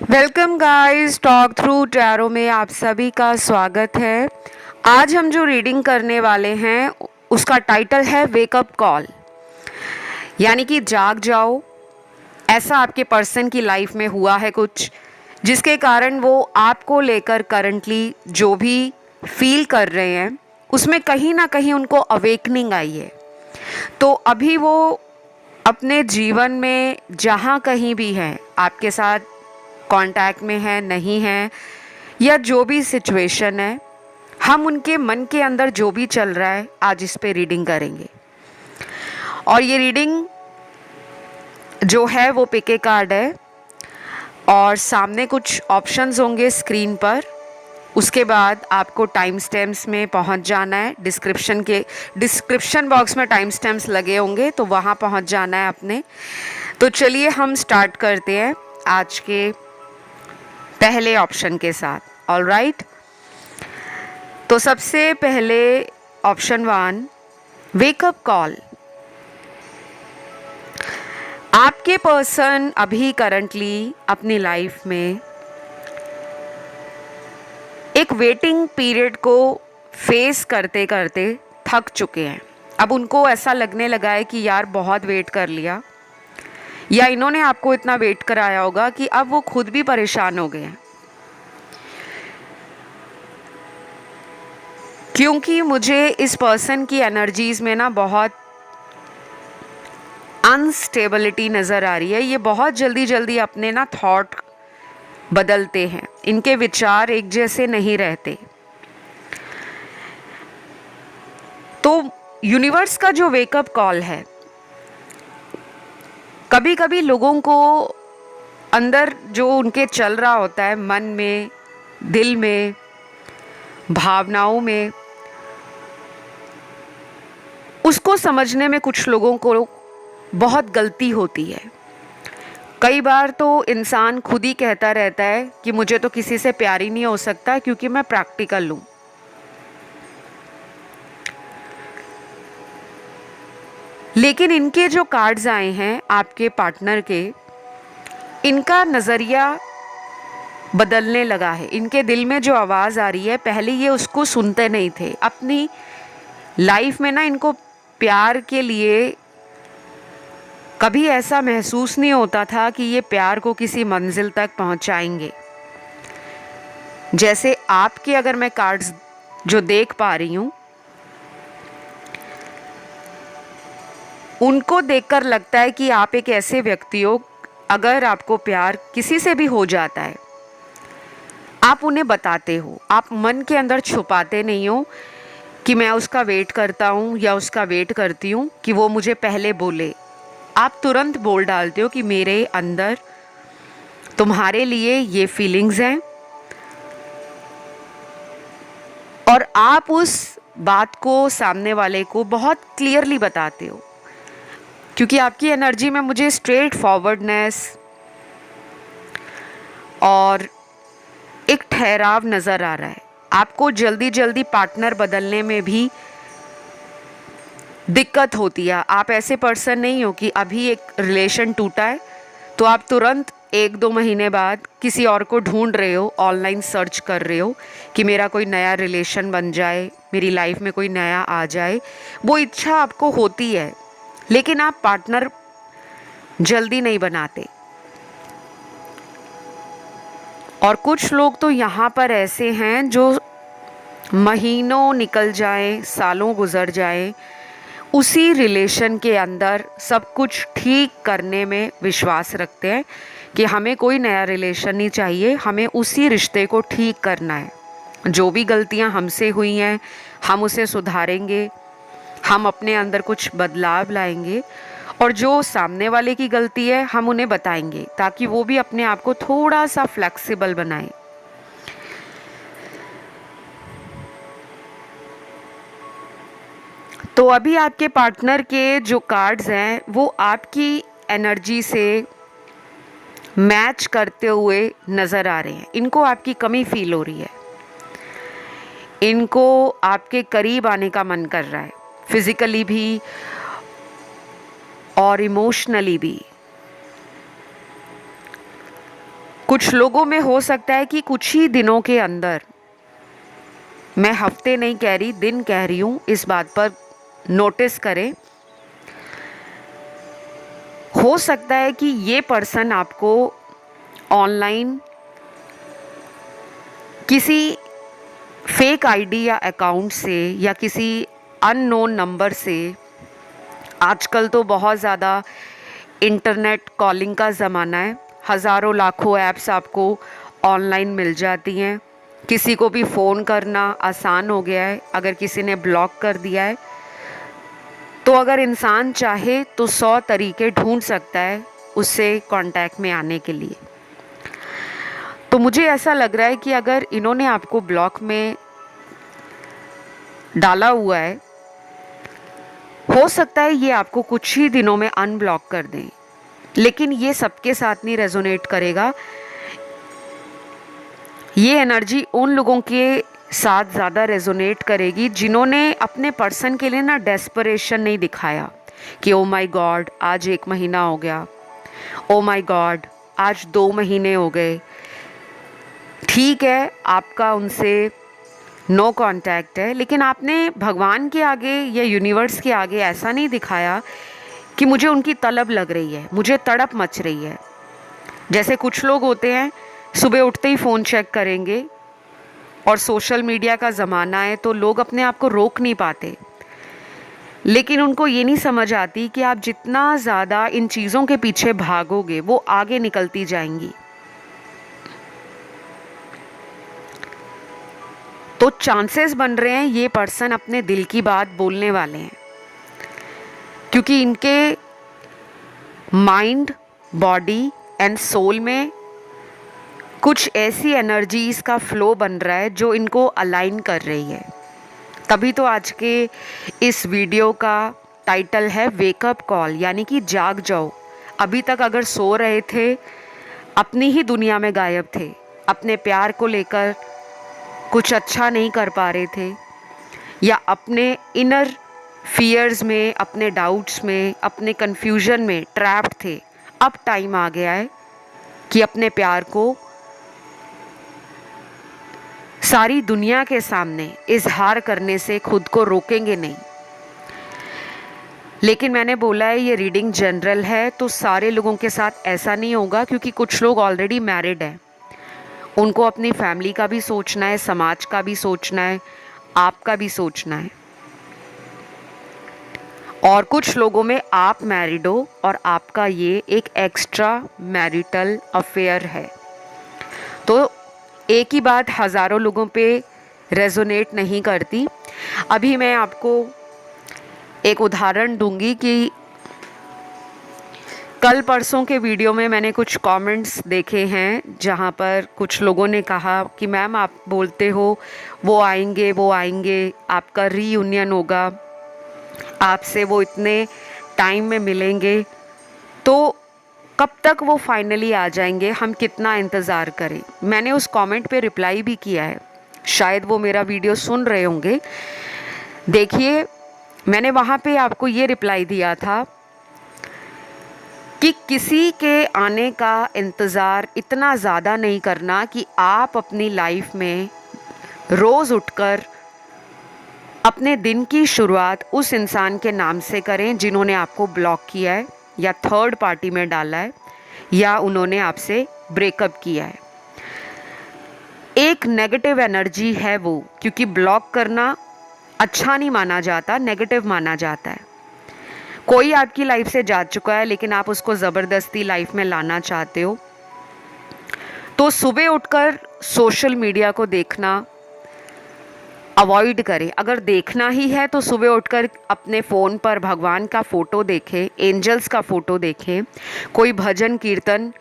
Welcome guys, talk through tarot में आप सभी का स्वागत है। आज हम जो रीडिंग करने वाले हैं उसका टाइटल है वेकअप कॉल, यानी कि जाग जाओ। ऐसा आपके पर्सन की लाइफ में हुआ है कुछ, जिसके कारण वो आपको लेकर करंटली जो भी फील कर रहे हैं उसमें कहीं ना कहीं उनको अवेकनिंग आई है। तो अभी वो अपने जीवन में जहाँ कहीं भी हैं, आपके साथ कांटेक्ट में है नहीं है, या जो भी सिचुएशन है, हम उनके मन के अंदर जो भी चल रहा है आज इस पे रीडिंग करेंगे। और ये रीडिंग जो है वो पिके कार्ड है और सामने कुछ ऑप्शंस होंगे स्क्रीन पर। उसके बाद आपको टाइम स्टैम्प्स में पहुंच जाना है। डिस्क्रिप्शन बॉक्स में टाइम स्टैम्प्स लगे होंगे, तो वहाँ पहुंच जाना है अपने। तो चलिए हम स्टार्ट करते हैं आज के पहले ऑप्शन के साथ। ऑल राइट, तो सबसे पहले ऑप्शन 1, वेकअप कॉल। आपके पर्सन अभी करंटली अपनी लाइफ में एक वेटिंग पीरियड को फेस करते करते थक चुके हैं। अब उनको ऐसा लगने लगा है कि यार बहुत वेट कर लिया, या इन्होंने आपको इतना वेट कराया होगा कि अब वो खुद भी परेशान हो गए हैं। क्योंकि मुझे इस पर्सन की एनर्जीज में ना बहुत अनस्टेबिलिटी नज़र आ रही है। ये बहुत जल्दी जल्दी अपने ना थॉट बदलते हैं, इनके विचार एक जैसे नहीं रहते। तो यूनिवर्स का जो वेकअप कॉल है, कभी कभी लोगों को अंदर जो उनके चल रहा होता है, मन में, दिल में, भावनाओं में, उसको समझने में कुछ लोगों को बहुत गलती होती है। कई बार तो इंसान खुद ही कहता रहता है कि मुझे तो किसी से प्यार ही नहीं हो सकता क्योंकि मैं प्रैक्टिकल हूं। लेकिन इनके जो कार्ड्स आए हैं आपके पार्टनर के, इनका नज़रिया बदलने लगा है। इनके दिल में जो आवाज़ आ रही है, पहले ये उसको सुनते नहीं थे। अपनी लाइफ में ना इनको प्यार के लिए कभी ऐसा महसूस नहीं होता था कि ये प्यार को किसी मंजिल तक पहुंचाएंगे। जैसे आपके अगर मैं कार्ड्स जो देख पा रही हूं, उनको देखकर लगता है कि आप एक ऐसे व्यक्ति हो, अगर आपको प्यार किसी से भी हो जाता है, आप उन्हें बताते हो। आप मन के अंदर छुपाते नहीं हो कि मैं उसका वेट करता हूँ या उसका वेट करती हूँ कि वो मुझे पहले बोले। आप तुरंत बोल डालते हो कि मेरे अंदर तुम्हारे लिए ये फीलिंग्स हैं, और आप उस बात को सामने वाले को बहुत क्लियरली बताते हो। क्योंकि आपकी एनर्जी में मुझे स्ट्रेट फॉरवर्डनेस और एक ठहराव नज़र आ रहा है। आपको जल्दी जल्दी पार्टनर बदलने में भी दिक्कत होती है। आप ऐसे पर्सन नहीं हो कि अभी एक रिलेशन टूटा है तो आप तुरंत 1-2 महीने बाद किसी और को ढूंढ रहे हो, ऑनलाइन सर्च कर रहे हो कि मेरा कोई नया रिलेशन बन जाए, मेरी लाइफ में कोई नया आ जाए। वो इच्छा आपको होती है, लेकिन आप पार्टनर जल्दी नहीं बनाते। और कुछ लोग तो यहाँ पर ऐसे हैं जो महीनों निकल जाएं, सालों गुजर जाएं, उसी रिलेशन के अंदर सब कुछ ठीक करने में विश्वास रखते हैं कि हमें कोई नया रिलेशन नहीं चाहिए, हमें उसी रिश्ते को ठीक करना है। जो भी गलतियां हमसे हुई हैं हम उसे सुधारेंगे, हम अपने अंदर कुछ बदलाव लाएंगे, और जो सामने वाले की गलती है हम उन्हें बताएंगे ताकि वो भी अपने आप को थोड़ा सा फ्लेक्सिबल बनाए। तो अभी आपके पार्टनर के जो कार्ड्स हैं वो आपकी एनर्जी से मैच करते हुए नज़र आ रहे हैं। इनको आपकी कमी फील हो रही है, इनको आपके करीब आने का मन कर रहा है, फिजिकली भी और इमोशनली भी। कुछ लोगों में हो सकता है कि कुछ ही दिनों के अंदर, मैं हफ्ते नहीं कह रही, दिन कह रही हूँ, इस बात पर नोटिस करें, हो सकता है कि ये पर्सन आपको ऑनलाइन किसी फेक आईडी या अकाउंट से या किसी अननोन नंबर से, आजकल तो बहुत ज़्यादा इंटरनेट कॉलिंग का ज़माना है, हज़ारों लाखों ऐप्स आपको ऑनलाइन मिल जाती हैं, किसी को भी फ़ोन करना आसान हो गया है। अगर किसी ने ब्लॉक कर दिया है तो अगर इंसान चाहे तो 100 तरीके ढूंढ सकता है उससे कांटेक्ट में आने के लिए। तो मुझे ऐसा लग रहा है कि अगर इन्होंने आपको ब्लॉक में डाला हुआ है, हो सकता है ये आपको कुछ ही दिनों में अनब्लॉक कर दें, लेकिन ये सबके साथ नहीं रेजोनेट करेगा। ये एनर्जी उन लोगों के साथ ज़्यादा रेजोनेट करेगी जिन्होंने अपने पर्सन के लिए ना डेस्परेशन नहीं दिखाया कि ओ माय गॉड आज 1 महीना हो गया, ओ माय गॉड आज 2 महीने हो गए। ठीक है, आपका उनसे नो कांटेक्ट है, लेकिन आपने भगवान के आगे या यूनिवर्स के आगे ऐसा नहीं दिखाया कि मुझे उनकी तलब लग रही है, मुझे तड़प मच रही है। जैसे कुछ लोग होते हैं, सुबह उठते ही फ़ोन चेक करेंगे, और सोशल मीडिया का ज़माना है तो लोग अपने आप को रोक नहीं पाते, लेकिन उनको ये नहीं समझ आती कि आप जितना ज़्यादा इन चीज़ों के पीछे भागोगे वो आगे निकलती जाएंगी। तो चांसेस बन रहे हैं ये पर्सन अपने दिल की बात बोलने वाले हैं, क्योंकि इनके माइंड, बॉडी एंड सोल में कुछ ऐसी एनर्जीज़ का फ्लो बन रहा है जो इनको अलाइन कर रही है। तभी तो आज के इस वीडियो का टाइटल है वेकअप कॉल, यानी कि जाग जाओ। अभी तक अगर सो रहे थे, अपनी ही दुनिया में गायब थे, अपने प्यार को लेकर कुछ अच्छा नहीं कर पा रहे थे, या अपने इनर फियर्स में, अपने डाउट्स में, अपने कन्फ्यूजन में ट्रैप्ड थे, अब टाइम आ गया है कि अपने प्यार को सारी दुनिया के सामने इजहार करने से खुद को रोकेंगे नहीं। लेकिन मैंने बोला है ये रीडिंग जनरल है, तो सारे लोगों के साथ ऐसा नहीं होगा, क्योंकि कुछ लोग ऑलरेडी मैरिड हैं, उनको अपनी फैमिली का भी सोचना है, समाज का भी सोचना है, आपका भी सोचना है। और कुछ लोगों में आप मैरिड हो और आपका ये एक एक्स्ट्रा मैरिटल अफेयर है। तो एक ही बात हज़ारों लोगों पे रेजोनेट नहीं करती। अभी मैं आपको एक उदाहरण दूंगी कि कल परसों के वीडियो में मैंने कुछ कमेंट्स देखे हैं जहाँ पर कुछ लोगों ने कहा कि मैम आप बोलते हो वो आएंगे, आपका रीयूनियन होगा, आपसे वो इतने टाइम में मिलेंगे, तो कब तक वो फाइनली आ जाएंगे, हम कितना इंतज़ार करें। मैंने उस कमेंट पे रिप्लाई भी किया है, शायद वो मेरा वीडियो सुन रहे होंगे। देखिए, मैंने वहाँ पे आपको ये रिप्लाई दिया था कि किसी के आने का इंतज़ार इतना ज़्यादा नहीं करना कि आप अपनी लाइफ में रोज़ उठकर अपने दिन की शुरुआत उस इंसान के नाम से करें जिन्होंने आपको ब्लॉक किया है, या थर्ड पार्टी में डाला है, या उन्होंने आपसे ब्रेकअप किया है। एक नेगेटिव एनर्जी है वो, क्योंकि ब्लॉक करना अच्छा नहीं माना जाता, नेगेटिव माना जाता है। कोई आपकी लाइफ से जा चुका है लेकिन आप उसको ज़बरदस्ती लाइफ में लाना चाहते हो, तो सुबह उठकर सोशल मीडिया को देखना अवॉइड करें। अगर देखना ही है तो सुबह उठकर अपने फ़ोन पर भगवान का फ़ोटो देखें, एंजल्स का फ़ोटो देखें, कोई भजन कीर्तन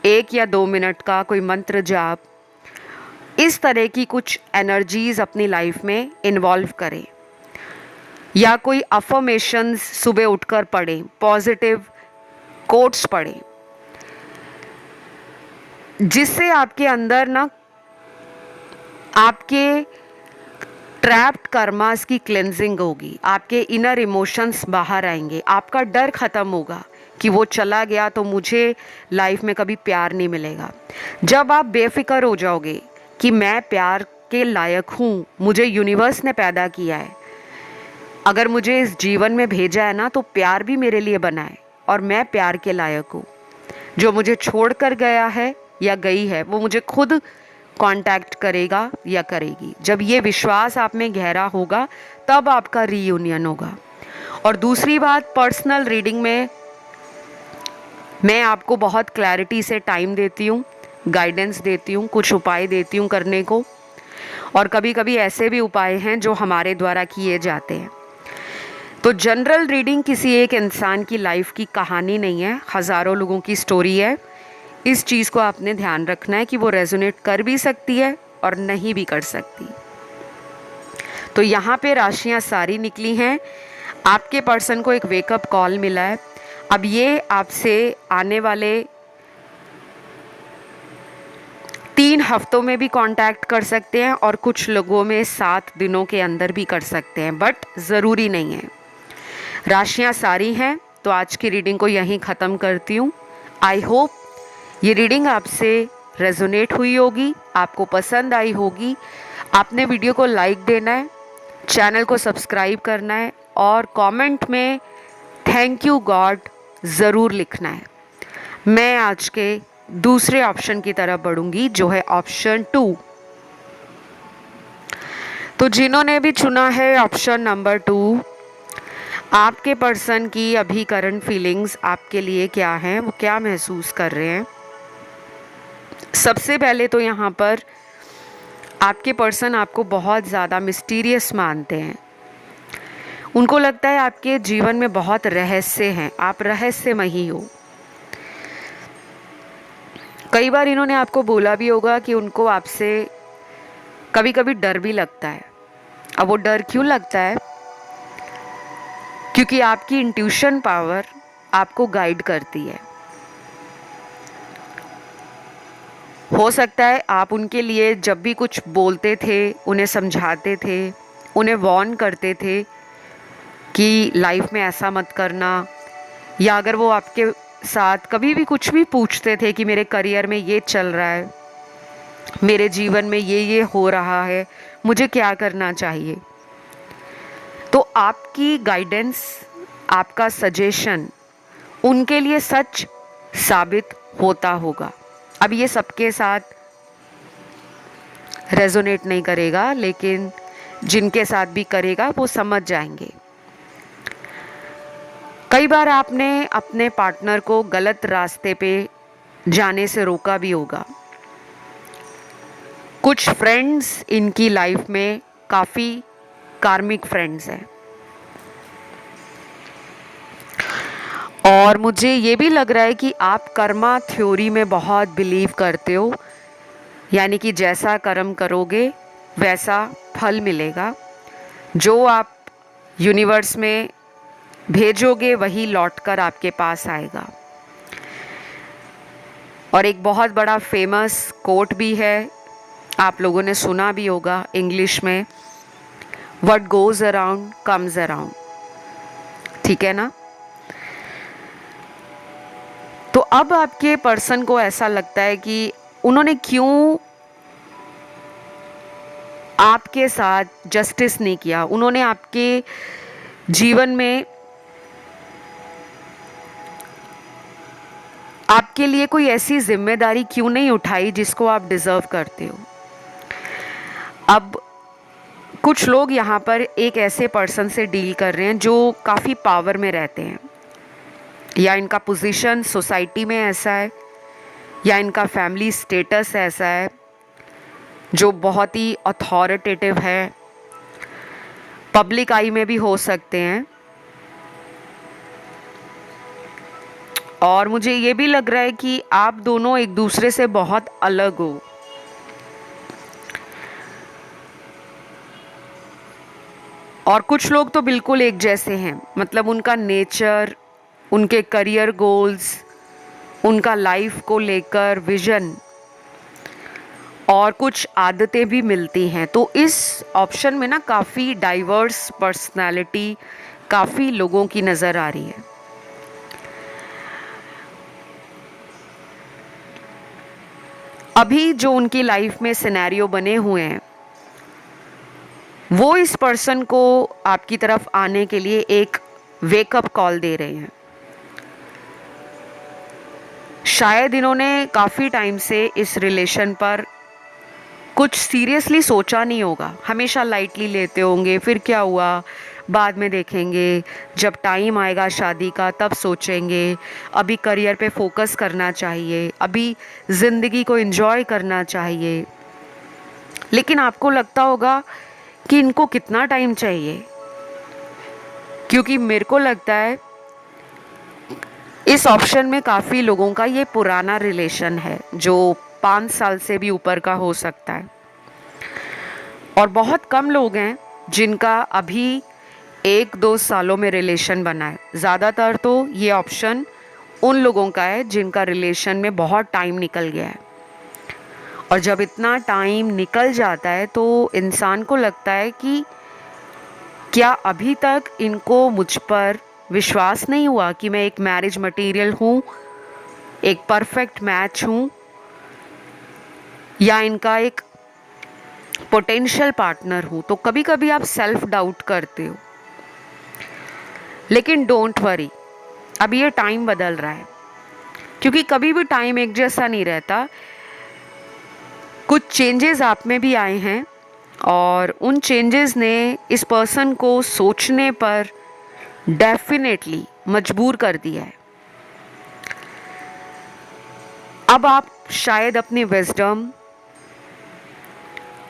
1 या 2 मिनट का, कोई मंत्र जाप, इस तरह की कुछ एनर्जीज़ अपनी लाइफ में इन्वॉल्व करें, या कोई अफर्मेशंस सुबह उठकर पढ़ें, पॉजिटिव कोट्स पढ़ें, जिससे आपके अंदर ना आपके ट्रैप्ड कर्मास की क्लेंजिंग होगी, आपके इनर इमोशंस बाहर आएंगे, आपका डर ख़त्म होगा कि वो चला गया तो मुझे लाइफ में कभी प्यार नहीं मिलेगा। जब आप बेफिक्र हो जाओगे कि मैं प्यार के लायक हूँ, मुझे यूनिवर्स ने पैदा किया है, अगर मुझे इस जीवन में भेजा है ना तो प्यार भी मेरे लिए बना है और मैं प्यार के लायक हूँ। जो मुझे छोड़ कर गया है या गई है वो मुझे खुद कांटेक्ट करेगा या करेगी। जब ये विश्वास आप में गहरा होगा तब आपका रीयूनियन होगा। और दूसरी बात, पर्सनल रीडिंग में मैं आपको बहुत क्लैरिटी से टाइम देती हूँ, गाइडेंस देती हूँ, कुछ उपाय देती हूँ करने को, और कभी कभी ऐसे भी उपाय हैं जो हमारे द्वारा किए जाते हैं। तो जनरल रीडिंग किसी एक इंसान की लाइफ की कहानी नहीं है, हज़ारों लोगों की स्टोरी है। इस चीज़ को आपने ध्यान रखना है कि वो रेजोनेट कर भी सकती है और नहीं भी कर सकती। तो यहाँ पे राशियाँ सारी निकली हैं। आपके पर्सन को एक वेकअप कॉल मिला है। अब ये आपसे आने वाले 3 हफ्तों में भी कांटेक्ट कर सकते हैं और कुछ लोगों में 7 दिनों के अंदर भी कर सकते हैं, बट ज़रूरी नहीं है। राशियाँ सारी हैं। तो आज की रीडिंग को यहीं ख़त्म करती हूँ। आई होप ये रीडिंग आपसे रेजोनेट हुई होगी, आपको पसंद आई होगी। आपने वीडियो को लाइक देना है, चैनल को सब्सक्राइब करना है और कमेंट में थैंक यू गॉड ज़रूर लिखना है। मैं आज के दूसरे ऑप्शन की तरफ बढ़ूंगी जो है ऑप्शन 2। तो जिन्होंने भी चुना है ऑप्शन नंबर 2, आपके पर्सन की अभी करंट फीलिंग्स आपके लिए क्या हैं, वो क्या महसूस कर रहे हैं। सबसे पहले तो यहाँ पर आपके पर्सन आपको बहुत ज़्यादा मिस्टीरियस मानते हैं। उनको लगता है आपके जीवन में बहुत रहस्य हैं, आप रहस्यमयी हो। कई बार इन्होंने आपको बोला भी होगा कि उनको आपसे कभी कभी डर भी लगता है। अब वो डर क्यों लगता है? क्योंकि आपकी इंट्यूशन पावर आपको गाइड करती है। हो सकता है आप उनके लिए जब भी कुछ बोलते थे, उन्हें समझाते थे, उन्हें वार्न करते थे कि लाइफ में ऐसा मत करना, या अगर वो आपके साथ कभी भी कुछ भी पूछते थे कि मेरे करियर में ये चल रहा है, मेरे जीवन में ये हो रहा है, मुझे क्या करना चाहिए, तो आपकी गाइडेंस, आपका सजेशन उनके लिए सच साबित होता होगा। अब ये सबके साथ रेजोनेट नहीं करेगा, लेकिन जिनके साथ भी करेगा वो समझ जाएंगे। कई बार आपने अपने पार्टनर को गलत रास्ते पे जाने से रोका भी होगा। कुछ फ्रेंड्स इनकी लाइफ में काफ़ी कार्मिक फ्रेंड्स हैं। और मुझे ये भी लग रहा है कि आप कर्मा थ्योरी में बहुत बिलीव करते हो, यानी कि जैसा कर्म करोगे वैसा फल मिलेगा। जो आप यूनिवर्स में भेजोगे वही लौटकर आपके पास आएगा। और एक बहुत बड़ा फेमस कोट भी है, आप लोगों ने सुना भी होगा इंग्लिश में, what goes around comes around. ठीक है ना? तो अब आपके पर्सन को ऐसा लगता है कि उन्होंने क्यों आपके साथ जस्टिस नहीं किया, उन्होंने आपके जीवन में आपके लिए कोई ऐसी जिम्मेदारी क्यों नहीं उठाई जिसको आप डिज़र्व करते हो। अब कुछ लोग यहाँ पर एक ऐसे पर्सन से डील कर रहे हैं जो काफ़ी पावर में रहते हैं, या इनका पोजीशन सोसाइटी में ऐसा है, या इनका फैमिली स्टेटस ऐसा है जो बहुत ही अथॉरिटेटिव है, पब्लिक आई में भी हो सकते हैं। और मुझे ये भी लग रहा है कि आप दोनों एक दूसरे से बहुत अलग हो। और कुछ लोग तो बिल्कुल एक जैसे हैं, मतलब उनका नेचर, उनके करियर गोल्स, उनका लाइफ को लेकर विजन और कुछ आदतें भी मिलती हैं। तो इस ऑप्शन में ना काफ़ी डाइवर्स पर्सनालिटी, काफ़ी लोगों की नज़र आ रही है। अभी जो उनकी लाइफ में सिनेरियो बने हुए हैं वो इस पर्सन को आपकी तरफ आने के लिए एक वेकअप कॉल दे रहे हैं। शायद इन्होंने काफ़ी टाइम से इस रिलेशन पर कुछ सीरियसली सोचा नहीं होगा, हमेशा लाइटली लेते होंगे, फिर क्या हुआ बाद में देखेंगे, जब टाइम आएगा शादी का तब सोचेंगे, अभी करियर पे फोकस करना चाहिए, अभी ज़िंदगी को एंजॉय करना चाहिए। लेकिन आपको लगता होगा कि इनको कितना टाइम चाहिए, क्योंकि मेरे को लगता है इस ऑप्शन में काफ़ी लोगों का ये पुराना रिलेशन है जो 5 साल से भी ऊपर का हो सकता है, और बहुत कम लोग हैं जिनका अभी 1-2 सालों में रिलेशन बना है। ज़्यादातर तो ये ऑप्शन उन लोगों का है जिनका रिलेशन में बहुत टाइम निकल गया है, और जब इतना टाइम निकल जाता है तो इंसान को लगता है कि क्या अभी तक इनको मुझ पर विश्वास नहीं हुआ कि मैं एक मैरिज मटेरियल हूँ, एक परफेक्ट मैच हूँ, या इनका एक पोटेंशियल पार्टनर हूँ। तो कभी कभी आप सेल्फ डाउट करते हो, लेकिन डोंट वरी, अभी ये टाइम बदल रहा है, क्योंकि कभी भी टाइम एक जैसा नहीं रहता। कुछ चेंजेस आप में भी आए हैं और उन चेंजेस ने इस पर्सन को सोचने पर डेफिनेटली मजबूर कर दिया है। अब आप शायद अपनी विजडम,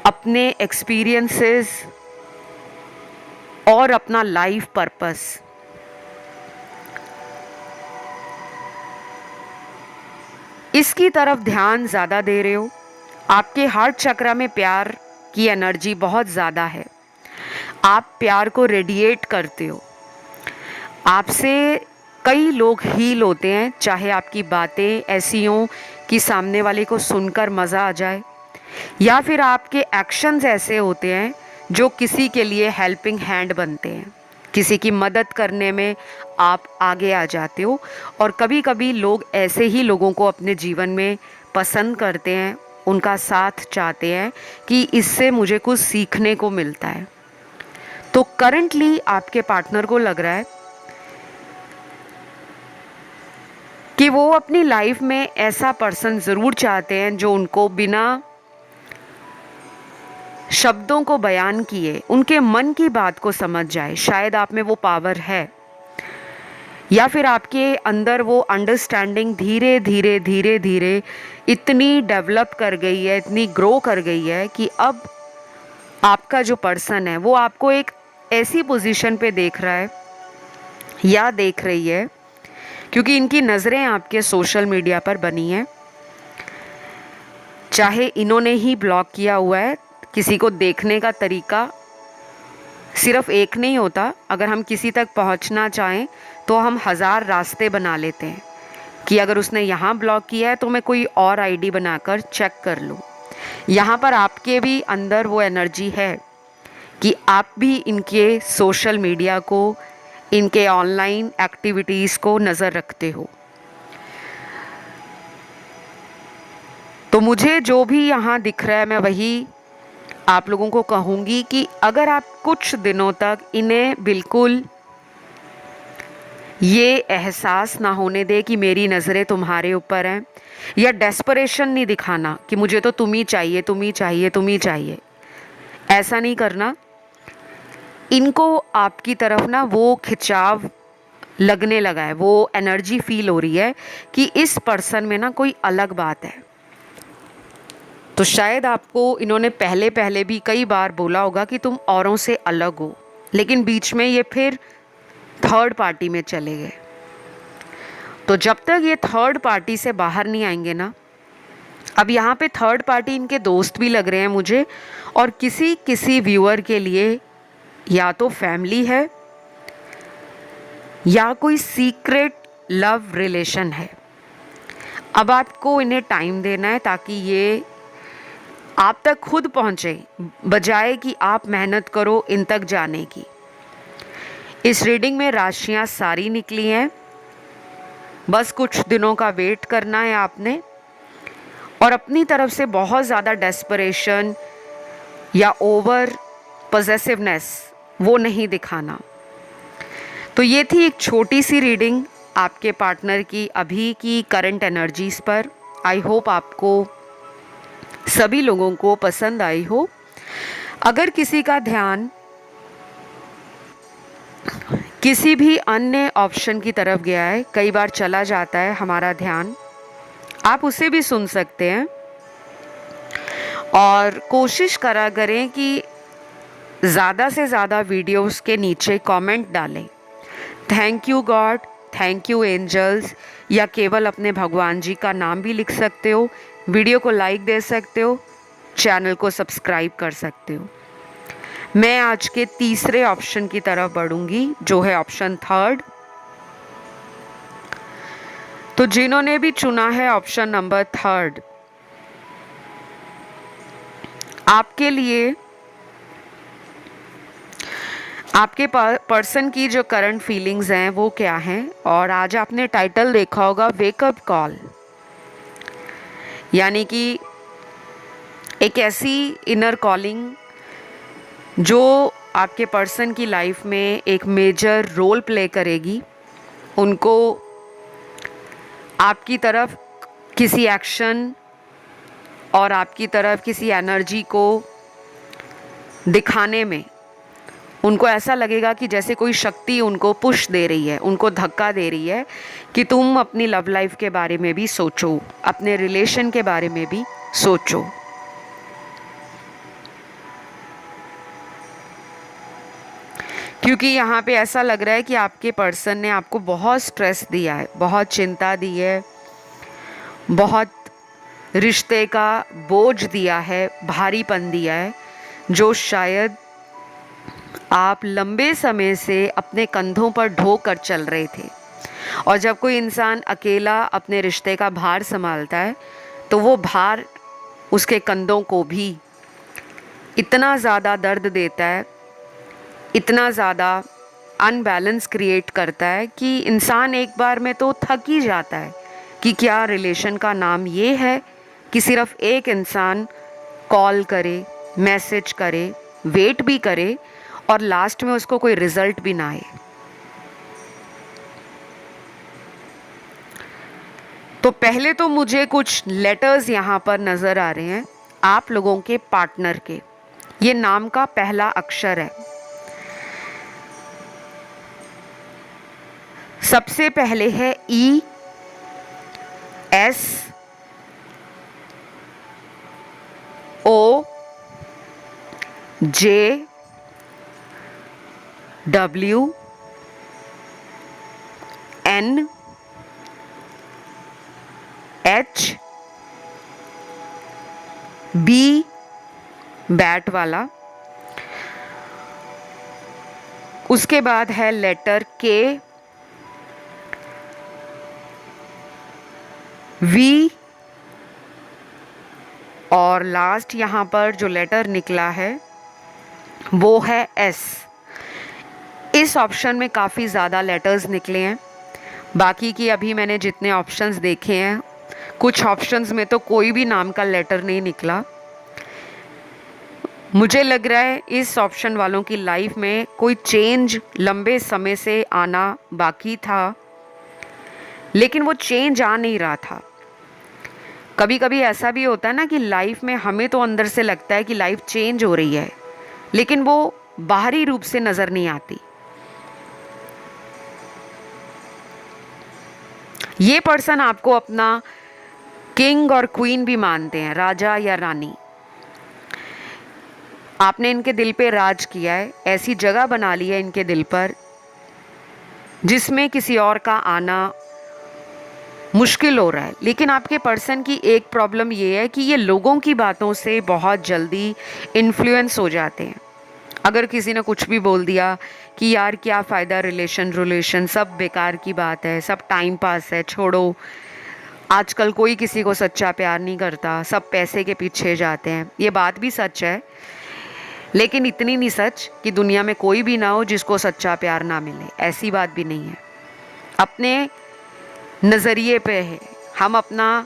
अपने एक्सपीरियंसेस और अपना लाइफ पर्पस इसकी तरफ ध्यान ज़्यादा दे रहे हो। आपके हार्ट चक्र में प्यार की एनर्जी बहुत ज़्यादा है, आप प्यार को रेडिएट करते हो। आपसे कई लोग हील होते हैं, चाहे आपकी बातें ऐसी हों कि सामने वाले को सुनकर मज़ा आ जाए, या फिर आपके एक्शंस ऐसे होते हैं जो किसी के लिए हेल्पिंग हैंड बनते हैं, किसी की मदद करने में आप आगे आ जाते हो। और कभी कभी लोग ऐसे ही लोगों को अपने जीवन में पसंद करते हैं, उनका साथ चाहते हैं कि इससे मुझे कुछ सीखने को मिलता है। तो करंटली आपके पार्टनर को लग रहा है कि वो अपनी लाइफ में ऐसा पर्सन ज़रूर चाहते हैं जो उनको बिना शब्दों को बयान किए उनके मन की बात को समझ जाए। शायद आप में वो पावर है, या फिर आपके अंदर वो अंडरस्टैंडिंग धीरे धीरे धीरे धीरे इतनी डेवलप कर गई है, इतनी ग्रो कर गई है कि अब आपका जो पर्सन है वो आपको एक ऐसी पोजीशन पे देख रहा है या देख रही है, क्योंकि इनकी नज़रें आपके सोशल मीडिया पर बनी हैं। चाहे इन्होंने ही ब्लॉक किया हुआ है, किसी को देखने का तरीका सिर्फ एक नहीं होता। अगर हम किसी तक पहुंचना चाहें तो हम 1000 रास्ते बना लेते हैं कि अगर उसने यहाँ ब्लॉक किया है तो मैं कोई और आईडी बनाकर चेक कर लूँ। यहाँ पर आपके भी अंदर वो एनर्जी है कि आप भी इनके सोशल मीडिया को, इनके ऑनलाइन एक्टिविटीज़ को नज़र रखते हो। तो मुझे जो भी यहाँ दिख रहा है मैं वही आप लोगों को कहूँगी कि अगर आप कुछ दिनों तक इन्हें बिल्कुल ये एहसास ना होने दे कि मेरी नज़रें तुम्हारे ऊपर हैं, या डेस्परेशन नहीं दिखाना कि मुझे तो तुम ही चाहिए, तुम ही चाहिए, तुम ही चाहिए, ऐसा नहीं करना। इनको आपकी तरफ ना वो खिंचाव लगने लगा है, वो एनर्जी फील हो रही है कि इस पर्सन में ना कोई अलग बात है। तो शायद आपको इन्होंने पहले पहले भी कई बार बोला होगा कि तुम औरों से अलग हो, लेकिन बीच में ये फिर थर्ड पार्टी में चले गए। तो जब तक ये थर्ड पार्टी से बाहर नहीं आएंगे ना, अब यहाँ पे थर्ड पार्टी इनके दोस्त भी लग रहे हैं मुझे, और किसी किसी व्यूअर के लिए या तो फैमिली है या कोई सीक्रेट लव रिलेशन है। अब आपको इन्हें टाइम देना है ताकि ये आप तक खुद पहुँचे, बजाय कि आप मेहनत करो इन तक जाने की। इस रीडिंग में राशियाँ सारी निकली हैं, बस कुछ दिनों का वेट करना है आपने, और अपनी तरफ से बहुत ज़्यादा डेस्परेशन या ओवर पॉसेसिवनेस वो नहीं दिखाना। तो ये थी एक छोटी सी रीडिंग आपके पार्टनर की अभी की करंट एनर्जीज़ पर। आई होप आपको सभी लोगों को पसंद आई हो। अगर किसी का ध्यान किसी भी अन्य ऑप्शन की तरफ गया है, कई बार चला जाता है हमारा ध्यान, आप उसे भी सुन सकते हैं। और कोशिश करा करें कि ज़्यादा से ज़्यादा वीडियोस के नीचे कमेंट डालें, thank you God, thank you angels, या केवल अपने भगवान जी का नाम भी लिख सकते हो। वीडियो को लाइक दे सकते हो, चैनल को सब्सक्राइब कर सकते हो। मैं आज के तीसरे ऑप्शन की तरफ बढ़ूंगी, जो है ऑप्शन थर्ड। तो जिन्होंने भी चुना है ऑप्शन नंबर थर्ड, आपके लिए आपके पर्सन की जो करंट फीलिंग्स हैं वो क्या हैं। और आज आपने टाइटल देखा होगा वेकअप कॉल, यानी कि एक ऐसी इनर कॉलिंग जो आपके पर्सन की लाइफ में एक मेजर रोल प्ले करेगी। उनको आपकी तरफ किसी एक्शन और आपकी तरफ किसी एनर्जी को दिखाने में उनको ऐसा लगेगा कि जैसे कोई शक्ति उनको पुश दे रही है, उनको धक्का दे रही है कि तुम अपनी लव लाइफ के बारे में भी सोचो, अपने रिलेशन के बारे में भी सोचो। क्योंकि यहाँ पे ऐसा लग रहा है कि आपके पर्सन ने आपको बहुत स्ट्रेस दिया है, बहुत चिंता दी है, बहुत रिश्ते का बोझ दिया है, भारीपन दिया है, जो शायद आप लंबे समय से अपने कंधों पर ढो कर चल रहे थे। और जब कोई इंसान अकेला अपने रिश्ते का भार संभालता है तो वो भार उसके कंधों को भी इतना ज़्यादा दर्द देता है, इतना ज़्यादा अनबैलेंस क्रिएट करता है कि इंसान एक बार में तो थक ही जाता है कि क्या रिलेशन का नाम ये है कि सिर्फ एक इंसान कॉल करे, मैसेज करे, वेट भी करे और लास्ट में उसको कोई रिजल्ट भी ना आए। तो पहले तो मुझे कुछ लेटर्स यहाँ पर नज़र आ रहे हैं आप लोगों के पार्टनर के। ये नाम का पहला अक्षर है। सबसे पहले है E, S, O, J, W, N, H, B bat वाला, उसके बाद है लेटर के, वी, और लास्ट यहाँ पर जो लेटर निकला है वो है एस। इस ऑप्शन में काफ़ी ज़्यादा लेटर्स निकले हैं। बाकी की अभी मैंने जितने ऑप्शंस देखे हैं, कुछ ऑप्शंस में तो कोई भी नाम का लेटर नहीं निकला। मुझे लग रहा है इस ऑप्शन वालों की लाइफ में कोई चेंज लंबे समय से आना बाकी था, लेकिन वो चेंज आ नहीं रहा था। कभी कभी ऐसा भी होता है ना कि लाइफ में हमें तो अंदर से लगता है कि लाइफ चेंज हो रही है, लेकिन वो बाहरी रूप से नज़र नहीं आती। ये पर्सन आपको अपना किंग और क्वीन भी मानते हैं, राजा या रानी। आपने इनके दिल पे राज किया है, ऐसी जगह बना ली है इनके दिल पर जिसमें किसी और का आना मुश्किल हो रहा है। लेकिन आपके पर्सन की एक प्रॉब्लम ये है कि ये लोगों की बातों से बहुत जल्दी इन्फ्लुएंस हो जाते हैं। अगर किसी ने कुछ भी बोल दिया कि यार क्या फ़ायदा, रिलेशन सब बेकार की बात है, सब टाइम पास है, छोड़ो, आजकल कोई किसी को सच्चा प्यार नहीं करता, सब पैसे के पीछे जाते हैं। ये बात भी सच है, लेकिन इतनी नहीं सच कि दुनिया में कोई भी ना हो जिसको सच्चा प्यार ना मिले, ऐसी बात भी नहीं है। अपने नज़रिए पे है, हम अपना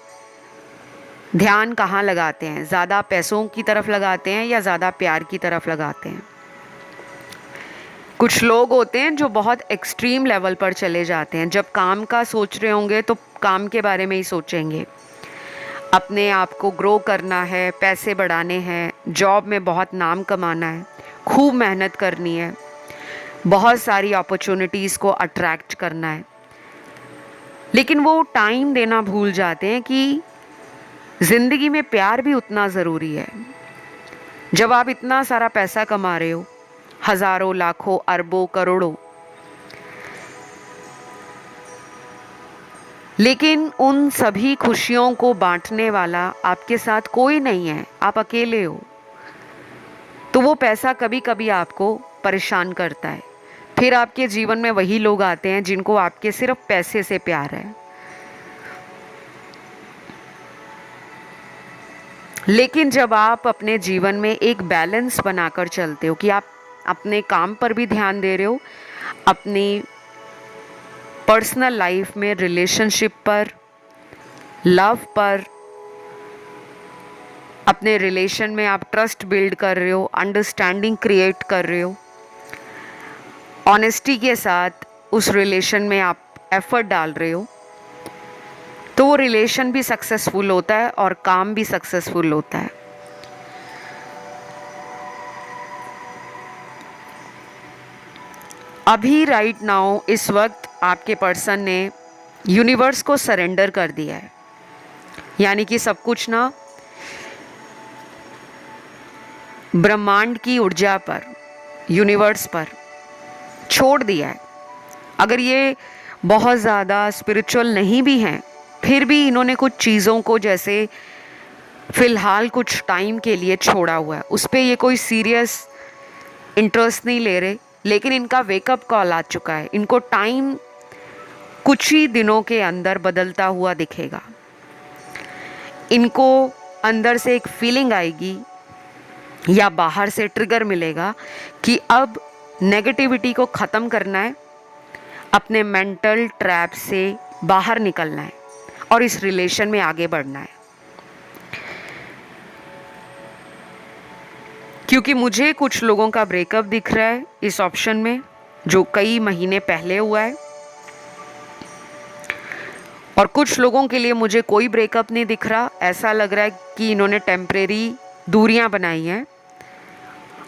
ध्यान कहाँ लगाते हैं? ज़्यादा पैसों की तरफ लगाते हैं या ज़्यादा प्यार की तरफ लगाते हैं? कुछ लोग होते हैं जो बहुत एक्सट्रीम लेवल पर चले जाते हैं। जब काम का सोच रहे होंगे तो काम के बारे में ही सोचेंगे। अपने आप को ग्रो करना है, पैसे बढ़ाने हैं, जॉब में बहुत नाम कमाना है, खूब मेहनत करनी है, बहुत सारी अपॉर्चुनिटीज़ को अट्रैक्ट करना है। लेकिन वो टाइम देना भूल जाते हैं कि ज़िंदगी में प्यार भी उतना ज़रूरी है। जब आप इतना सारा पैसा कमा रहे हो, हज़ारों, लाखों, अरबों, करोड़ों, लेकिन उन सभी खुशियों को बांटने वाला आपके साथ कोई नहीं है, आप अकेले हो, तो वो पैसा कभी कभी आपको परेशान करता है। फिर आपके जीवन में वही लोग आते हैं जिनको आपके सिर्फ पैसे से प्यार है। लेकिन जब आप अपने जीवन में एक बैलेंस बनाकर चलते हो कि आप अपने काम पर भी ध्यान दे रहे हो, अपनी पर्सनल लाइफ में रिलेशनशिप पर, लव पर, अपने रिलेशन में आप ट्रस्ट बिल्ड कर रहे हो, अंडरस्टैंडिंग क्रिएट कर रहे हो, ऑनेस्टी के साथ उस रिलेशन में आप एफर्ट डाल रहे हो, तो वो रिलेशन भी सक्सेसफुल होता है और काम भी सक्सेसफुल होता है। अभी राइट नाउ, इस वक्त आपके पर्सन ने यूनिवर्स को सरेंडर कर दिया है, यानी कि सब कुछ ना ब्रह्मांड की ऊर्जा पर, यूनिवर्स पर छोड़ दिया है। अगर ये बहुत ज़्यादा स्पिरिचुअल नहीं भी हैं, फिर भी इन्होंने कुछ चीज़ों को जैसे फ़िलहाल कुछ टाइम के लिए छोड़ा हुआ है, उस पर ये कोई सीरियस इंटरेस्ट नहीं ले रहे। लेकिन इनका वेकअप कॉल आ चुका है, इनको टाइम कुछ ही दिनों के अंदर बदलता हुआ दिखेगा। इनको अंदर से एक फीलिंग आएगी या बाहर से ट्रिगर मिलेगा कि अब नेगेटिविटी को ख़त्म करना है, अपने मेंटल ट्रैप से बाहर निकलना है और इस रिलेशन में आगे बढ़ना है। क्योंकि मुझे कुछ लोगों का ब्रेकअप दिख रहा है इस ऑप्शन में, जो कई महीने पहले हुआ है, और कुछ लोगों के लिए मुझे कोई ब्रेकअप नहीं दिख रहा। ऐसा लग रहा है कि इन्होंने टेम्परेरी दूरियां बनाई हैं,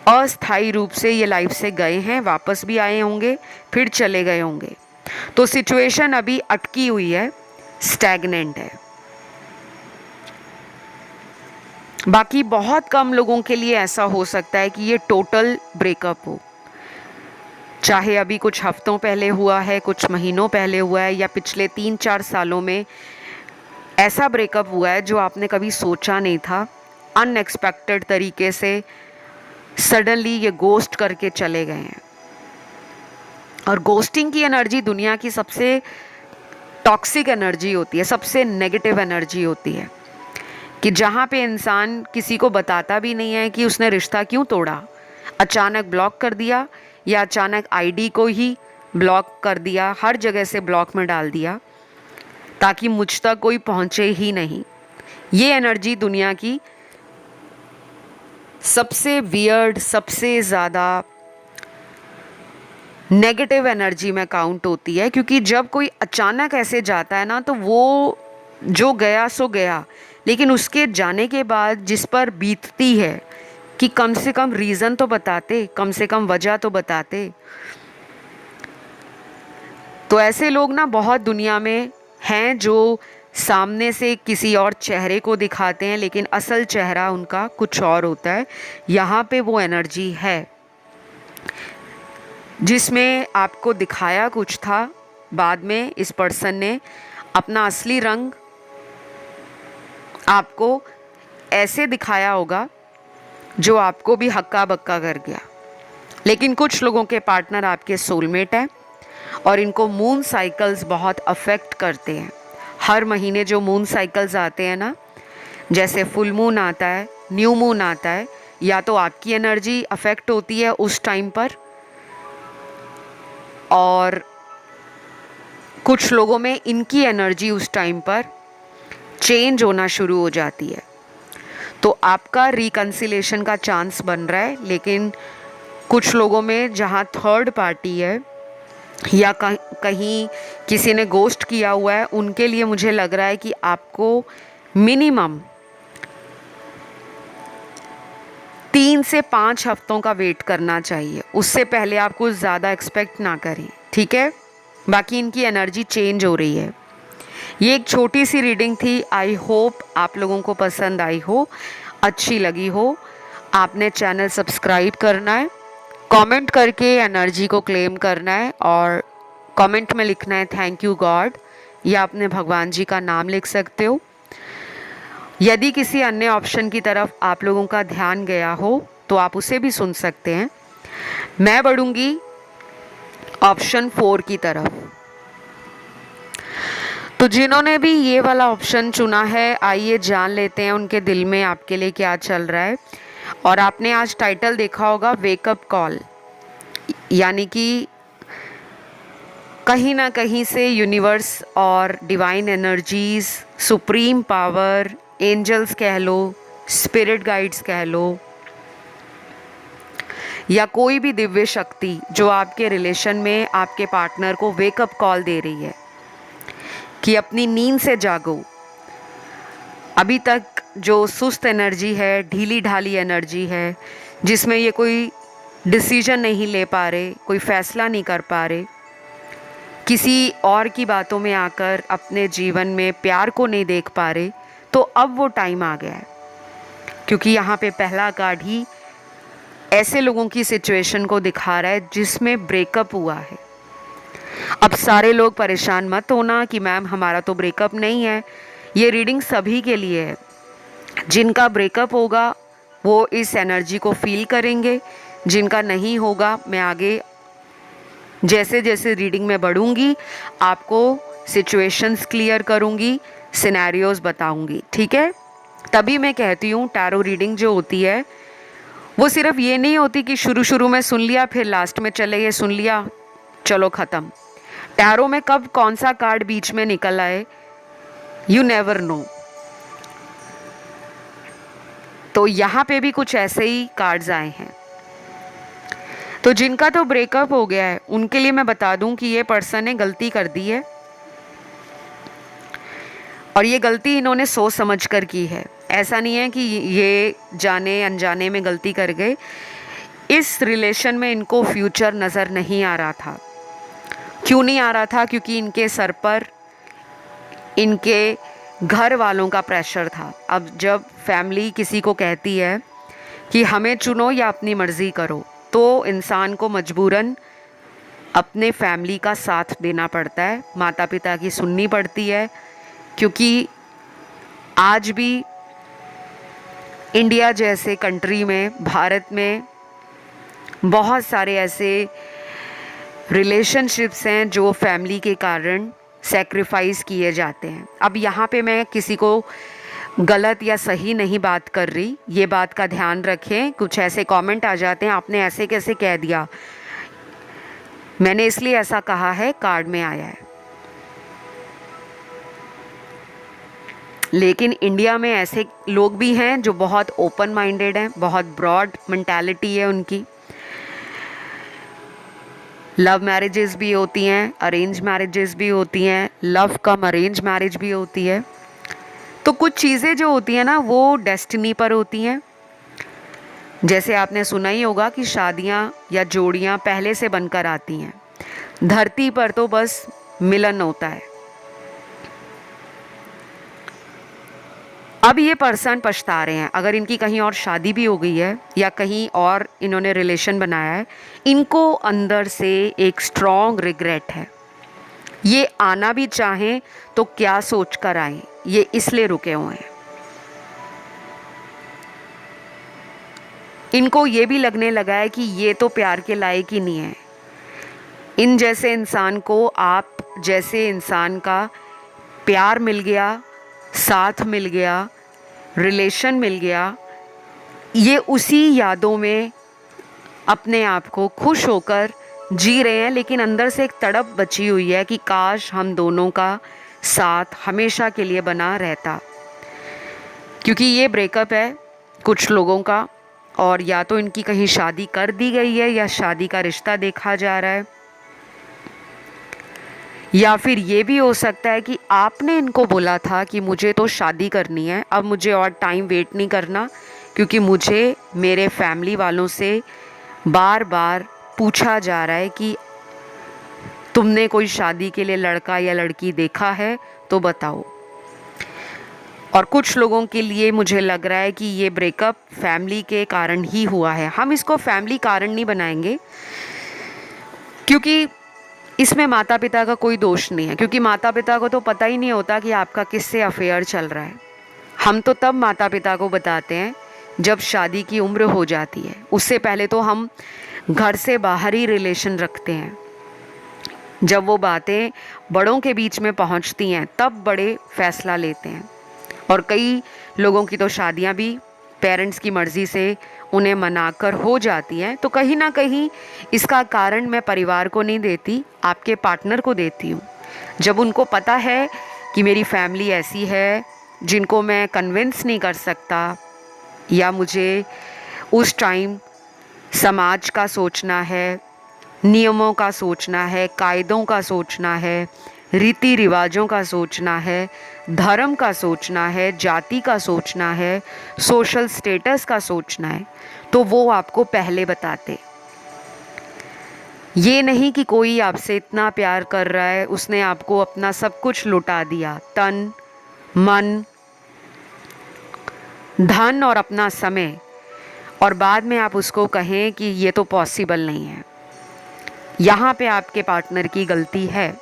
अस्थायी रूप से ये लाइफ से गए हैं, वापस भी आए होंगे, फिर चले गए होंगे। तो सिचुएशन अभी अटकी हुई है, स्टैग्नेंट है। बाकी बहुत कम लोगों के लिए ऐसा हो सकता है कि ये टोटल ब्रेकअप हो, चाहे अभी कुछ हफ्तों पहले हुआ है, कुछ महीनों पहले हुआ है, या पिछले 3-4 सालों में ऐसा ब्रेकअप हुआ है जो आपने कभी सोचा नहीं था। अनएक्सपेक्टेड तरीके से सडनली ये गोस्ट करके चले गए हैं। और गोस्टिंग की एनर्जी दुनिया की सबसे टॉक्सिक एनर्जी होती है, सबसे नेगेटिव एनर्जी होती है, कि जहाँ पे इंसान किसी को बताता भी नहीं है कि उसने रिश्ता क्यों तोड़ा, अचानक ब्लॉक कर दिया या अचानक आईडी को ही ब्लॉक कर दिया, हर जगह से ब्लॉक में डाल दिया ताकि मुझ तक कोई पहुँचे ही नहीं। ये एनर्जी दुनिया की सबसे वियर्ड, सबसे ज़्यादा नेगेटिव एनर्जी में काउंट होती है। क्योंकि जब कोई अचानक ऐसे जाता है ना, तो वो जो गया सो गया, लेकिन उसके जाने के बाद जिस पर बीतती है कि कम से कम रीज़न तो बताते, कम से कम वजह तो बताते। तो ऐसे लोग ना बहुत दुनिया में हैं जो सामने से किसी और चेहरे को दिखाते हैं, लेकिन असल चेहरा उनका कुछ और होता है। यहाँ पे वो एनर्जी है जिसमें आपको दिखाया कुछ था, बाद में इस पर्सन ने अपना असली रंग आपको ऐसे दिखाया होगा जो आपको भी हक्का बक्का कर गया। लेकिन कुछ लोगों के पार्टनर आपके सोलमेट हैं और इनको मून साइकिल्स बहुत अफेक्ट करते हैं। हर महीने जो मून साइकिल्स आते हैं ना, जैसे फुल मून आता है, न्यू मून आता है, या तो आपकी एनर्जी अफेक्ट होती है उस टाइम पर, और कुछ लोगों में इनकी एनर्जी उस टाइम पर चेंज होना शुरू हो जाती है। तो आपका रिकन्सिलेशन का चांस बन रहा है, लेकिन कुछ लोगों में जहाँ थर्ड पार्टी है या कहीं किसी ने गोस्ट किया हुआ है, उनके लिए मुझे लग रहा है कि आपको मिनिमम 3 से 5 हफ्तों का वेट करना चाहिए। उससे पहले आप कुछ ज़्यादा एक्सपेक्ट ना करें, ठीक है। बाकी इनकी एनर्जी चेंज हो रही है। ये एक छोटी सी रीडिंग थी। आई होप आप लोगों को पसंद आई हो, अच्छी लगी हो। आपने चैनल सब्सक्राइब करना है, कमेंट करके एनर्जी को क्लेम करना है और कमेंट में लिखना है थैंक यू गॉड, या अपने भगवान जी का नाम लिख सकते हो। यदि किसी अन्य ऑप्शन की तरफ आप लोगों का ध्यान गया हो तो आप उसे भी सुन सकते हैं। मैं बढ़ूंगी ऑप्शन 4 की तरफ। तो जिन्होंने भी ये वाला ऑप्शन चुना है, आइए जान लेते हैं उनके दिल में आपके लिए क्या चल रहा है। और आपने आज टाइटल देखा होगा वेकअप कॉल, यानी कि कहीं ना कहीं से यूनिवर्स और divine energies, supreme power, angels कह लो, स्पिरिट गाइड्स कह लो, या कोई भी दिव्य शक्ति जो आपके रिलेशन में आपके पार्टनर को वेकअप कॉल दे रही है कि अपनी नींद से जागो। अभी तक जो सुस्त एनर्जी है, ढीली ढाली एनर्जी है, जिसमें ये कोई डिसीजन नहीं ले पा रहे, कोई फैसला नहीं कर पा रहे, किसी और की बातों में आकर अपने जीवन में प्यार को नहीं देख पा रहे, तो अब वो टाइम आ गया है। क्योंकि यहाँ पे पहला कार्ड ही ऐसे लोगों की सिचुएशन को दिखा रहा है जिसमें ब्रेकअप हुआ है। अब सारे लोग परेशान मत होना कि मैम हमारा तो ब्रेकअप नहीं है। ये रीडिंग सभी के लिए है। जिनका ब्रेकअप होगा वो इस एनर्जी को फील करेंगे, जिनका नहीं होगा मैं आगे जैसे जैसे रीडिंग में बढ़ूंगी आपको सिचुएशंस क्लियर करूंगी, सिनेरियोज बताऊंगी, ठीक है। तभी मैं कहती हूँ टैरो रीडिंग जो होती है वो सिर्फ ये नहीं होती कि शुरू शुरू में सुन लिया फिर लास्ट में चले गए, सुन लिया चलो ख़त्म। टैरो में कब कौन सा कार्ड बीच में निकल आए यू नेवर नो। तो यहाँ पे भी कुछ ऐसे ही कार्ड्स आए हैं। तो जिनका तो ब्रेकअप हो गया है उनके लिए मैं बता दूं कि ये पर्सन ने गलती कर दी है और ये गलती इन्होंने सोच समझ कर की है। ऐसा नहीं है कि ये जाने अनजाने में गलती कर गए। इस रिलेशन में इनको फ्यूचर नज़र नहीं आ रहा था। क्यों नहीं आ रहा था? क्योंकि इनके सर पर इनके घर वालों का प्रेशर था। अब जब फैमिली किसी को कहती है कि हमें चुनो या अपनी मर्ज़ी करो, तो इंसान को मजबूरन अपने फैमिली का साथ देना पड़ता है, माता पिता की सुननी पड़ती है। क्योंकि आज भी इंडिया जैसे कंट्री में, भारत में बहुत सारे ऐसे रिलेशनशिप्स हैं जो फैमिली के कारण सैक्रिफाइस किए जाते हैं। अब यहाँ पे मैं किसी को गलत या सही नहीं बात कर रही, ये बात का ध्यान रखें। कुछ ऐसे कमेंट आ जाते हैं आपने ऐसे कैसे कह दिया, मैंने इसलिए ऐसा कहा है, कार्ड में आया है। लेकिन इंडिया में ऐसे लोग भी हैं जो बहुत ओपन माइंडेड हैं, बहुत ब्रॉड मेंटालिटी है उनकी। लव मैरिजेस भी होती हैं, अरेंज मैरिजेस भी होती हैं, लव कम अरेंज मैरिज भी होती है। तो कुछ चीज़ें जो होती हैं ना वो डेस्टिनी पर होती हैं। जैसे आपने सुना ही होगा कि शादियां या जोड़ियां पहले से बनकर आती हैं, धरती पर तो बस मिलन होता है। अब ये पर्सन पछता रहे हैं। अगर इनकी कहीं और शादी भी हो गई है या कहीं और इन्होंने रिलेशन बनाया है, इनको अंदर से एक स्ट्रॉन्ग रिग्रेट है। ये आना भी चाहें तो क्या सोच कर आए, ये इसलिए रुके हुए हैं। इनको ये भी लगने लगा है कि ये तो प्यार के लायक ही नहीं है। इन जैसे इंसान को, आप जैसे इंसान का प्यार मिल गया, साथ मिल गया, रिलेशन मिल गया, ये उसी यादों में अपने आप को खुश होकर जी रहे हैं। लेकिन अंदर से एक तड़प बची हुई है कि काश हम दोनों का साथ हमेशा के लिए बना रहता। क्योंकि ये ब्रेकअप है कुछ लोगों का, और या तो इनकी कहीं शादी कर दी गई है या शादी का रिश्ता देखा जा रहा है, या फिर ये भी हो सकता है कि आपने इनको बोला था कि मुझे तो शादी करनी है, अब मुझे और टाइम वेट नहीं करना, क्योंकि मुझे मेरे फैमिली वालों से बार बार पूछा जा रहा है कि तुमने कोई शादी के लिए लड़का या लड़की देखा है तो बताओ। और कुछ लोगों के लिए मुझे लग रहा है कि ये ब्रेकअप फैमिली के कारण ही हुआ है। हम इसको फैमिली कारण नहीं बनाएंगे, क्योंकि इसमें माता पिता का कोई दोष नहीं है, क्योंकि माता पिता को तो पता ही नहीं होता कि आपका किससे अफेयर चल रहा है। हम तो तब माता पिता को बताते हैं जब शादी की उम्र हो जाती है, उससे पहले तो हम घर से बाहर ही रिलेशन रखते हैं। जब वो बातें बड़ों के बीच में पहुंचती हैं तब बड़े फैसला लेते हैं। और कई लोगों की तो शादियां भी पेरेंट्स की मर्ज़ी से उन्हें मनाकर हो जाती हैं। तो कहीं ना कहीं इसका कारण मैं परिवार को नहीं देती, आपके पार्टनर को देती हूँ। जब उनको पता है कि मेरी फैमिली ऐसी है जिनको मैं कन्विंस नहीं कर सकता, या मुझे उस टाइम समाज का सोचना है, नियमों का सोचना है, कायदों का सोचना है, रीति रिवाजों का सोचना है, धर्म का सोचना है, जाति का सोचना है, सोशल स्टेटस का सोचना है, तो वो आपको पहले बताते। ये नहीं कि कोई आपसे इतना प्यार कर रहा है, उसने आपको अपना सब कुछ लुटा दिया, तन मन धन और अपना समय, और बाद में आप उसको कहें कि ये तो पॉसिबल नहीं है। यहाँ पे आपके पार्टनर की गलती है।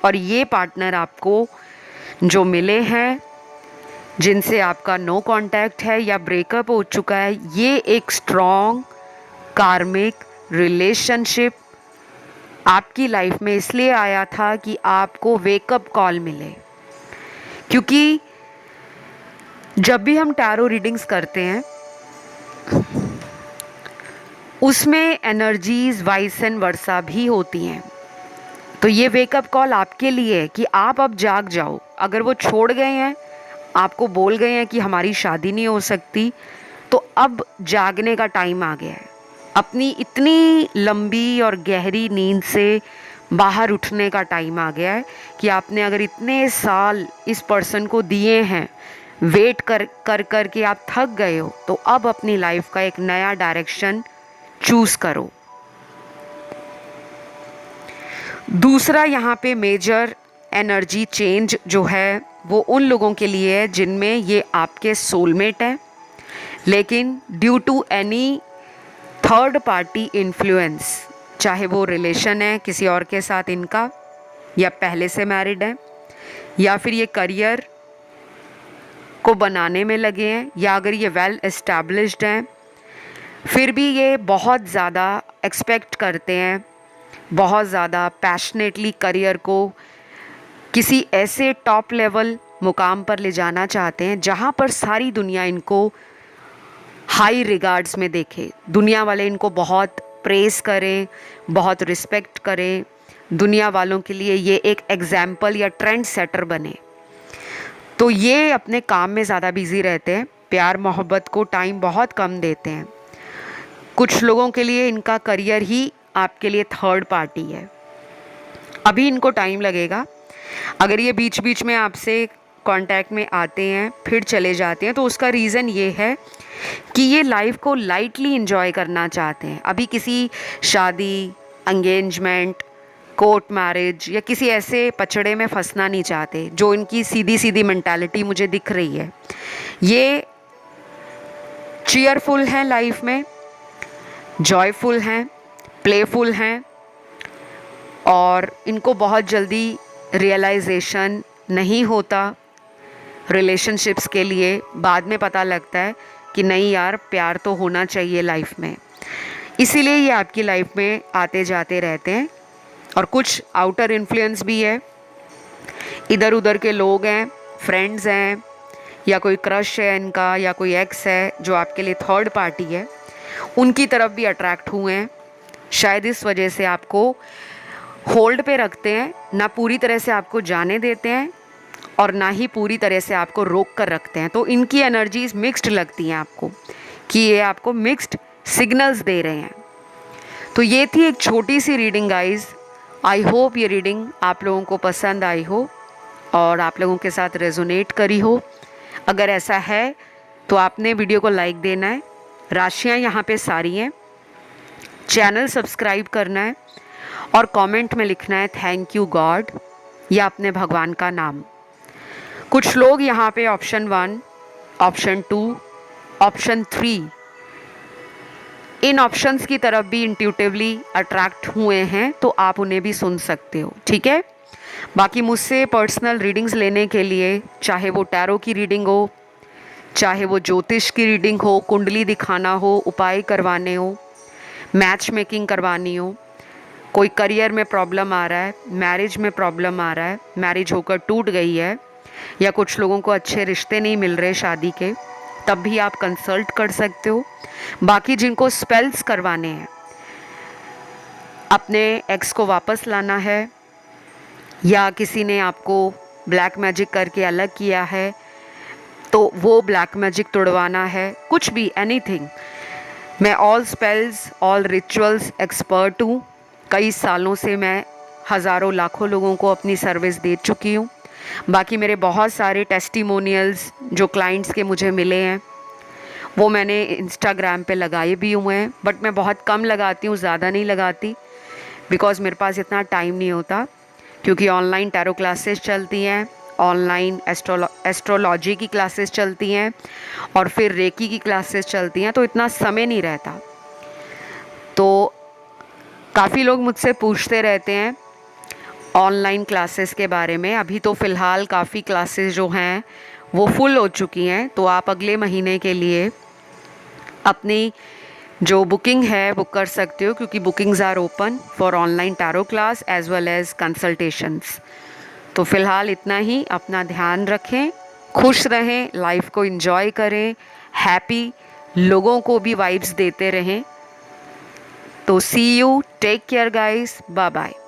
और ये पार्टनर आपको जो मिले हैं, जिनसे आपका नो कांटेक्ट है या ब्रेकअप हो चुका है, ये एक स्ट्रॉन्ग कार्मिक रिलेशनशिप आपकी लाइफ में इसलिए आया था कि आपको वेकअप कॉल मिले। क्योंकि जब भी हम टैरो रीडिंग्स करते हैं उसमें एनर्जीज वाइस एंड वर्सा भी होती हैं। तो ये वेकअप कॉल आपके लिए है कि आप अब जाग जाओ। अगर वो छोड़ गए हैं, आपको बोल गए हैं कि हमारी शादी नहीं हो सकती, तो अब जागने का टाइम आ गया है। अपनी इतनी लंबी और गहरी नींद से बाहर उठने का टाइम आ गया है कि आपने अगर इतने साल इस पर्सन को दिए हैं, वेट कर के आप थक गए हो, तो अब अपनी लाइफ का एक नया डायरेक्शन चूज करो। दूसरा यहाँ पे मेजर एनर्जी चेंज जो है वो उन लोगों के लिए है जिनमें ये आपके सोलमेट है, लेकिन due to any third party influence, चाहे वो रिलेशन है किसी और के साथ इनका, या पहले से मैरिड है, या फिर ये करियर को बनाने में लगे हैं, या अगर ये वेल एस्टैब्लिश्ड हैं, फिर भी ये बहुत ज़्यादा एक्सपेक्ट करते हैं, बहुत ज़्यादा पैशनेटली करियर को किसी ऐसे टॉप लेवल मुकाम पर ले जाना चाहते हैं जहाँ पर सारी दुनिया इनको हाई रिगार्ड्स में देखे, दुनिया वाले इनको बहुत प्रेस करें, बहुत रिस्पेक्ट करें, दुनिया वालों के लिए ये एक एग्जाम्पल या ट्रेंड सेटर बने। तो ये अपने काम में ज़्यादा बिजी रहते हैं, प्यार मोहब्बत को टाइम बहुत कम देते हैं। कुछ लोगों के लिए इनका करियर ही आपके लिए थर्ड पार्टी है। अभी इनको टाइम लगेगा। अगर ये बीच बीच में आपसे कांटेक्ट में आते हैं फिर चले जाते हैं, तो उसका रीज़न ये है कि ये लाइफ को लाइटली एंजॉय करना चाहते हैं। अभी किसी शादी, एंगेजमेंट, कोर्ट मैरिज या किसी ऐसे पचड़े में फंसना नहीं चाहते जो इनकी सीधी सीधी मेंटालिटी मुझे दिख रही है। ये चीयरफुल हैं लाइफ में, जॉयफुल हैं, प्लेफुल हैं, और इनको बहुत जल्दी रियलाइजेशन नहीं होता रिलेशनशिप्स के लिए। बाद में पता लगता है कि नहीं यार, प्यार तो होना चाहिए लाइफ में। इसीलिए ये आपकी लाइफ में आते जाते रहते हैं। और कुछ आउटर इन्फ्लुएंस भी है, इधर उधर के लोग हैं, फ्रेंड्स हैं, या कोई क्रश है इनका, या कोई एक्स है जो आपके लिए थर्ड पार्टी है, उनकी तरफ भी अट्रैक्ट हुए हैं। शायद इस वजह से आपको होल्ड पे रखते हैं, ना पूरी तरह से आपको जाने देते हैं, और ना ही पूरी तरह से आपको रोक कर रखते हैं। तो इनकी एनर्जीज मिक्स्ड लगती हैं आपको, कि ये आपको मिक्स्ड सिग्नल्स दे रहे हैं। तो ये थी एक छोटी सी रीडिंग गाइज। आई होप ये रीडिंग आप लोगों को पसंद आई हो और आप लोगों के साथ रेजोनेट करी हो। अगर ऐसा है तो आपने वीडियो को लाइक देना है, राशियाँ यहाँ पे सारी हैं, चैनल सब्सक्राइब करना है और कमेंट में लिखना है थैंक यू गॉड या अपने भगवान का नाम। कुछ लोग यहाँ पे ऑप्शन 1, ऑप्शन 2, ऑप्शन 3 इन ऑप्शंस की तरफ भी इंट्यूटिवली अट्रैक्ट हुए हैं, तो आप उन्हें भी सुन सकते हो, ठीक है। बाकी मुझसे पर्सनल रीडिंग्स लेने के लिए, चाहे वो टैरो की रीडिंग हो, चाहे वो ज्योतिष की रीडिंग हो, कुंडली दिखाना हो, उपाय करवाने हो, मैच मेकिंग करवानी हो, कोई करियर में प्रॉब्लम आ रहा है, मैरिज में प्रॉब्लम आ रहा है, मैरिज होकर टूट गई है, या कुछ लोगों को अच्छे रिश्ते नहीं मिल रहे शादी के, तब भी आप कंसल्ट कर सकते हो। बाकी जिनको स्पेल्स करवाने हैं, अपने एक्स को वापस लाना है, या किसी ने आपको ब्लैक मैजिक करके अलग किया है तो वो ब्लैक मैजिक तोड़वाना है, कुछ भी, एनीथिंग, मैं all spells, all rituals expert हूँ। कई सालों से मैं हज़ारों लाखों लोगों को अपनी सर्विस दे चुकी हूँ। बाकी मेरे बहुत सारे टेस्टिमोनियल्स जो क्लाइंट्स के मुझे मिले हैं वो मैंने इंस्टाग्राम पे लगाए भी हुए हैं, बट मैं बहुत कम लगाती हूँ, ज़्यादा नहीं लगाती, बिकॉज़ मेरे पास इतना टाइम नहीं होता, क्योंकि ऑनलाइन टैरो क्लासेस चलती हैं, ऑनलाइन एस्ट्रोलॉजी की क्लासेस चलती हैं और फिर रेकी की क्लासेस चलती हैं, तो इतना समय नहीं रहता। तो काफ़ी लोग मुझसे पूछते रहते हैं ऑनलाइन क्लासेस के बारे में। अभी तो फ़िलहाल काफ़ी क्लासेस जो हैं वो फुल हो चुकी हैं, तो आप अगले महीने के लिए अपनी जो बुकिंग है बुक कर सकते हो, क्योंकि bookings are open for online tarot class as well as consultations. तो फ़िलहाल इतना ही। अपना ध्यान रखें, खुश रहें, लाइफ को एंजॉय करें, हैप्पी लोगों को भी वाइब्स देते रहें। तो see you, take care guys, bye bye.